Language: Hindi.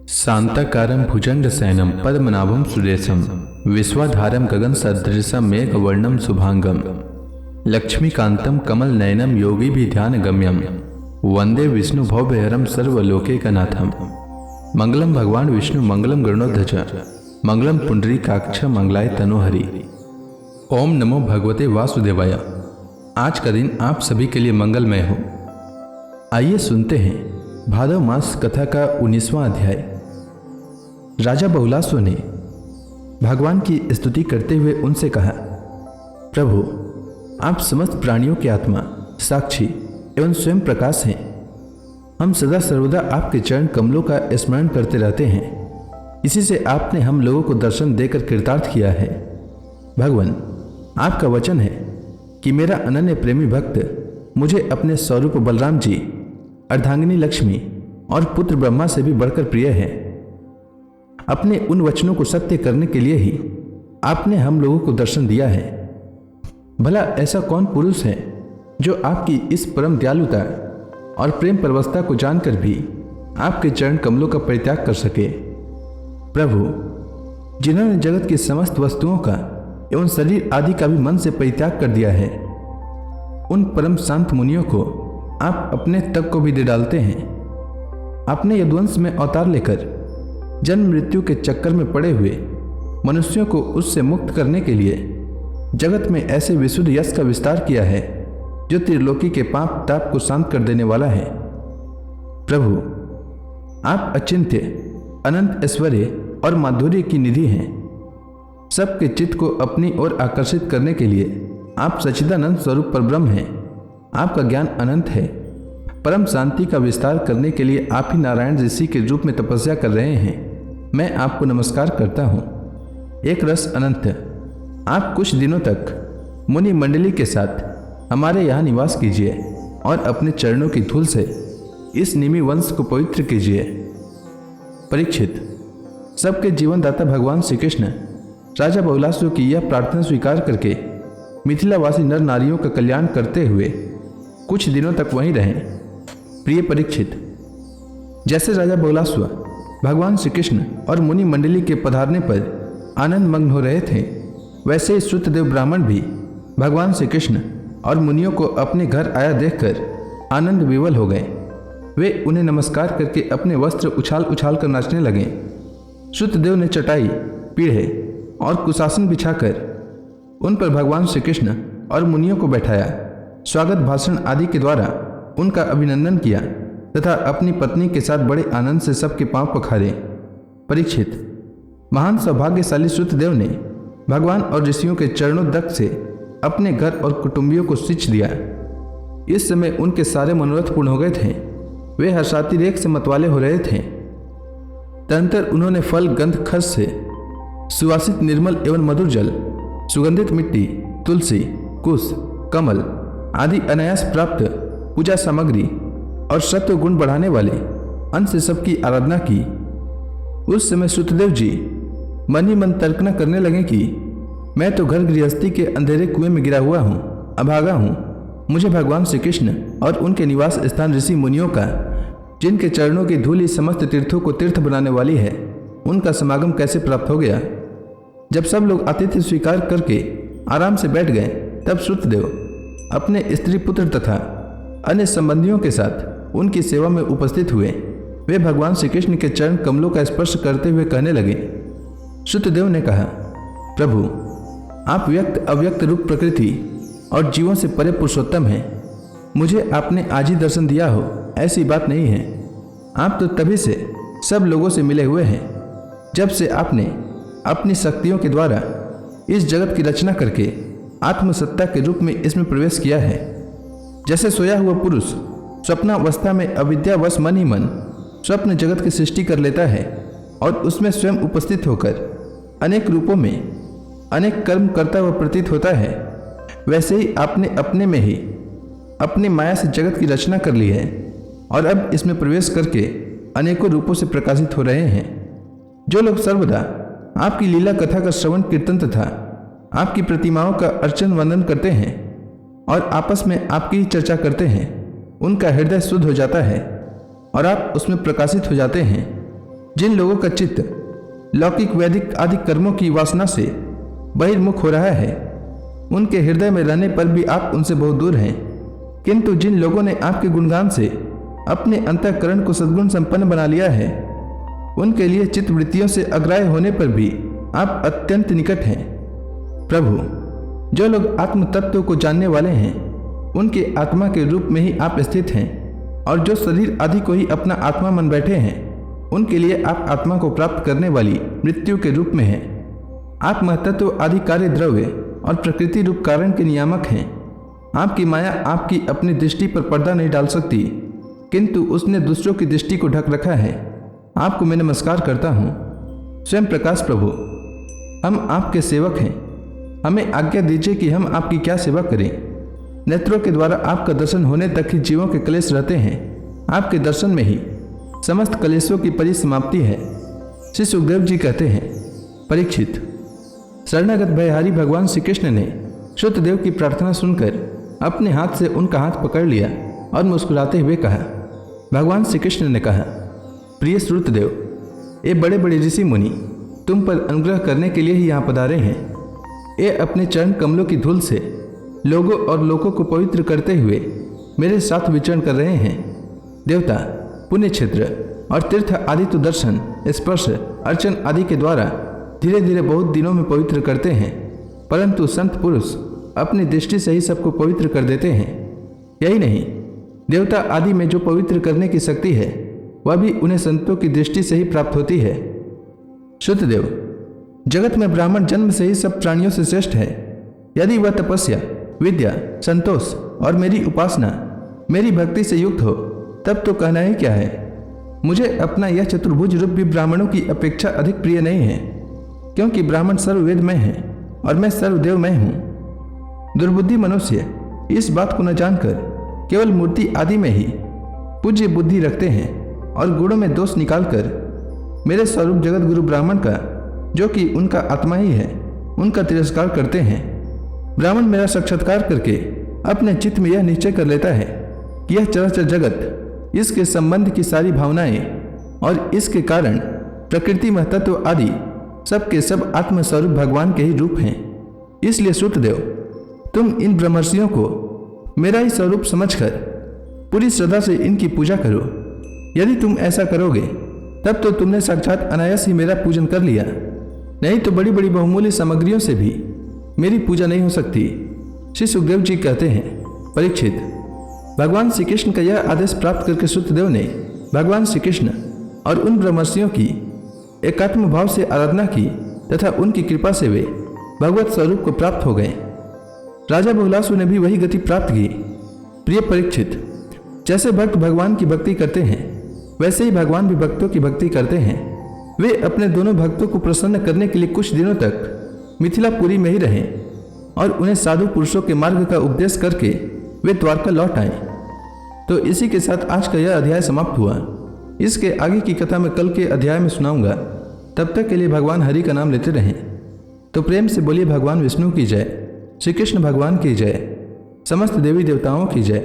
शांताकारं भुजंगशयनं पद्मनाभं सुरेशं विश्वाधारं गगनसदृशं मेघवर्णं शुभांगं लक्ष्मीकान्तं कमलनयनं योगिभिध्यानगम्यं वंदे विष्णुभवभयहरं सर्वलोकैकनाथं। मंगलम भगवान विष्णु मंगलम गरुड़ध्वज मंगलम पुंडरीकाक्ष मंगलाय तनोहरि। ओम नमो भगवते वासुदेवाय। आज का दिन आप सभी के लिए मंगलमय हो। आइए सुनते हैं भादव मास कथा का 19वां अध्याय। राजा बहुलास्व ने भगवान की स्तुति करते हुए उनसे कहा, प्रभु, आप समस्त प्राणियों की आत्मा, साक्षी एवं स्वयं प्रकाश हैं। हम सदा सर्वदा आपके चरण कमलों का स्मरण करते रहते हैं। इसी से आपने हम लोगों को दर्शन देकर कृतार्थ किया है। भगवान, आपका वचन है कि मेरा अनन्य प्रेमी भक्त मुझे अपने स्वरूप बलराम जी, अर्धांगिनी लक्ष्मी और पुत्र ब्रह्मा से भी बढ़कर प्रिय है। अपने उन वचनों को सत्य करने के लिए ही आपने हम लोगों को दर्शन दिया है। भला ऐसा कौन पुरुष है जो आपकी इस परम दयालुता और प्रेम परवस्था को जानकर भी आपके चरण कमलों का परित्याग कर सके। प्रभु, जिन्होंने जगत की समस्त वस्तुओं का एवं शरीर आदि का भी मन से परित्याग कर दिया है, उन परम शांत मुनियों को आप अपने तक को भी दे डालते हैं। अपने यदुवंश में अवतार लेकर जन्म मृत्यु के चक्कर में पड़े हुए मनुष्यों को उससे मुक्त करने के लिए जगत में ऐसे विशुद्ध यश का विस्तार किया है जो त्रिलोकी के पाप ताप को शांत कर देने वाला है। प्रभु, आप अचिंत्य, अनंत ऐश्वर्य और माधुर्य की निधि हैं। सबके चित्त को अपनी ओर आकर्षित करने के लिए आप सच्चिदानंद स्वरूप परब्रह्म हैं। आपका ज्ञान अनंत है। परम शांति का विस्तार करने के लिए आप ही नारायण ऋषि के रूप में तपस्या कर रहे हैं। मैं आपको नमस्कार करता हूँ। एक रस अनंत, आप कुछ दिनों तक मुनि मंडली के साथ हमारे यहाँ निवास कीजिए और अपने चरणों की धूल से इस निमि वंश को पवित्र कीजिए। परीक्षित, सबके जीवनदाता भगवान श्री कृष्ण राजा बहुलास्व की यह प्रार्थना स्वीकार करके मिथिलावासी नर नारियों का कल्याण करते हुए कुछ दिनों तक वहीं रहें। प्रिय परीक्षित, जैसे राजा बहुलास्व भगवान श्री कृष्ण और मुनि मंडली के पधारने पर आनंद मग्न हो रहे थे, वैसे ही श्रुतदेव ब्राह्मण भी भगवान श्री कृष्ण और मुनियों को अपने घर आया देखकर आनंद विवल हो गए। वे उन्हें नमस्कार करके अपने वस्त्र उछाल उछाल कर नाचने लगे। श्रुतदेव ने चटाई, पीढ़े और कुशासन बिछाकर उन पर भगवान श्री कृष्ण और मुनियों को बैठाया, स्वागत भाषण आदि के द्वारा उनका अभिनंदन किया तथा अपनी पत्नी के साथ बड़े आनंद से सबके पांव पखारे। परीक्षित, महान सौभाग्यशाली श्रुतदेव ने भगवान और ऋषियों के चरणों तक से अपने घर और कुटुंबियों को सिंच दिया। इस समय उनके सारे मनोरथ पूर्ण हो गए थे। वे हर्षातिरेक से मतवाले हो रहे थे। तदंतर उन्होंने फल गंध खस से सुवासित निर्मल एवं मधुर जल, सुगंधित मिट्टी, तुलसी, कुश, कमल आदि अनायास प्राप्त पूजा सामग्री और सत्व गुण बढ़ाने वाले अन्न से सबकी आराधना की। उस समय श्रुतदेव जी मन ही मन तर्कना करने लगे कि मैं तो घर गृहस्थी के अंधेरे कुएं में गिरा हुआ हूँ, अभागा हूँ। मुझे भगवान श्री कृष्ण और उनके निवास स्थान ऋषि मुनियों का, जिनके चरणों की धूलि समस्त तीर्थों को तीर्थ बनाने वाली है, उनका समागम कैसे प्राप्त हो गया। जब सब लोग आतिथ्य स्वीकार करके आराम से बैठ गए, तब श्रुतदेव अपने स्त्री पुत्र तथा अन्य संबंधियों के साथ उनकी सेवा में उपस्थित हुए। वे भगवान श्री कृष्ण के चरण कमलों का स्पर्श करते हुए कहने लगे। श्रुतदेव ने कहा, प्रभु, आप व्यक्त अव्यक्त रूप प्रकृति और जीवों से परे पुरुषोत्तम हैं। मुझे आपने आज ही दर्शन दिया हो ऐसी बात नहीं है। आप तो तभी से सब लोगों से मिले हुए हैं जब से आपने अपनी शक्तियों के द्वारा इस जगत की रचना करके आत्मसत्ता के रूप में इसमें प्रवेश किया है। जैसे सोया हुआ पुरुष स्वप्नावस्था में अविद्यावश मन ही मन स्वप्न जगत की सृष्टि कर लेता है और उसमें स्वयं उपस्थित होकर अनेक रूपों में अनेक कर्म करता हुआ प्रतीत होता है, वैसे ही आपने अपने में ही अपनी माया से जगत की रचना कर ली है और अब इसमें प्रवेश करके अनेकों रूपों से प्रकाशित हो रहे हैं। जो लोग सर्वदा आपकी लीला कथा का श्रवण कीर्तन तथा आपकी प्रतिमाओं का अर्चन वंदन करते हैं और आपस में आपकी ही चर्चा करते हैं, उनका हृदय शुद्ध हो जाता है और आप उसमें प्रकाशित हो जाते हैं। जिन लोगों का चित्त लौकिक वैदिक आदि कर्मों की वासना से बहिर्मुख हो रहा है, उनके हृदय में रहने पर भी आप उनसे बहुत दूर हैं। किंतु जिन लोगों ने आपके गुणगान से अपने अंतःकरण को सद्गुण संपन्न बना लिया है, उनके लिए चित्त वृत्तियों से अग्राह्य होने पर भी आप अत्यंत निकट हैं। प्रभु, जो लोग आत्म तत्व को जानने वाले हैं, उनके आत्मा के रूप में ही आप स्थित हैं, और जो शरीर आदि को ही अपना आत्मा मन बैठे हैं, उनके लिए आप आत्मा को प्राप्त करने वाली मृत्यु के रूप में हैं। आप महतत्व आदि कार्य द्रव्य और प्रकृति रूप कारण के नियामक हैं। आपकी माया आपकी अपनी दृष्टि पर पर्दा नहीं डाल सकती, किंतु उसने दूसरों की दृष्टि को ढक रखा है। आपको मैं नमस्कार करता हूँ। स्वयं प्रकाश प्रभु, हम आपके सेवक हैं। हमें आज्ञा दीजिए कि हम आपकी क्या सेवा करें। नेत्रों के द्वारा आपका दर्शन होने तक ही जीवों के क्लेश रहते हैं। आपके दर्शन में ही समस्त क्लेशों की परिसमाप्ति है। श्री सुखदेव जी कहते हैं, परीक्षित, शरणागत भयहारी भगवान श्री कृष्ण ने श्रुतदेव की प्रार्थना सुनकर अपने हाथ से उनका हाथ पकड़ लिया और मुस्कुराते हुए कहा। भगवान श्री कृष्ण ने कहा, प्रिय श्रुतदेव, ये बड़े बड़े ऋषि मुनि तुम पर अनुग्रह करने के लिए ही यहाँ पधारे हैं। ये अपने चरण कमलों की धूल से लोगों और लोगों को पवित्र करते हुए मेरे साथ विचरण कर रहे हैं। देवता, पुण्य क्षेत्र और तीर्थ आदि तो दर्शन, स्पर्श, अर्चन आदि के द्वारा धीरे धीरे बहुत दिनों में पवित्र करते हैं, परंतु संत पुरुष अपनी दृष्टि से ही सबको पवित्र कर देते हैं। यही नहीं, देवता आदि में जो पवित्र करने की शक्ति है, वह भी उन्हें संतों की दृष्टि से ही प्राप्त होती है। श्रुतदेव, जगत में ब्राह्मण जन्म से ही सब प्राणियों से श्रेष्ठ है। यदि वह तपस्या, विद्या, संतोष और मेरी उपासना, मेरी भक्ति से युक्त हो, तब तो कहना ही क्या है। मुझे अपना यह चतुर्भुज रूप भी ब्राह्मणों की अपेक्षा अधिक प्रिय नहीं है, क्योंकि ब्राह्मण सर्ववेदमय है और मैं सर्वदेवमय हूँ। दुर्बुद्धि मनुष्य इस बात को न जानकर केवल मूर्ति आदि में ही पूज्य बुद्धि रखते हैं और गुणों में दोष निकालकर मेरे स्वरूप जगत गुरु ब्राह्मण का, जो कि उनका आत्मा ही है, उनका तिरस्कार करते हैं। ब्राह्मण मेरा साक्षात्कार करके अपने चित्त में यह निश्चय कर लेता है कि यह चराचर जगत, इसके संबंध की सारी भावनाएं और इसके कारण प्रकृति महतत्व आदि सबके सब आत्मस्वरूप भगवान के ही रूप हैं। इसलिए श्रुतदेव, तुम इन ब्रह्मर्षियों को मेरा ही स्वरूप समझकर पूरी श्रद्धा से इनकी पूजा करो। यदि तुम ऐसा करोगे, तब तो तुमने साक्षात अनायास ही मेरा पूजन कर लिया। नहीं तो बड़ी बड़ी बहुमूल्य सामग्रियों से भी मेरी पूजा नहीं हो सकती। श्री सुखदेव जी कहते हैं, परीक्षित, भगवान श्री कृष्ण का यह आदेश प्राप्त करके श्रुतदेव ने भगवान श्री कृष्ण और उन ब्रह्मर्षियों की एकात्म भाव से आराधना की तथा उनकी कृपा से वे भगवत स्वरूप को प्राप्त हो गए। राजा बहुलासु ने भी वही गति प्राप्त की। प्रिय परीक्षित, जैसे भक्त भगवान की भक्ति करते हैं, वैसे ही भगवान भी भक्तों की भक्ति करते हैं। वे अपने दोनों भक्तों को प्रसन्न करने के लिए कुछ दिनों तक मिथिलापुरी में ही रहे और उन्हें साधु पुरुषों के मार्ग का उपदेश करके वे द्वारका लौट आए। तो इसी के साथ आज का यह अध्याय समाप्त हुआ। इसके आगे की कथा मैं कल के अध्याय में सुनाऊंगा। तब तक के लिए भगवान हरि का नाम लेते रहें। तो प्रेम से बोलिए भगवान विष्णु की जय, श्री कृष्ण भगवान की जय, समस्त देवी देवताओं की जय।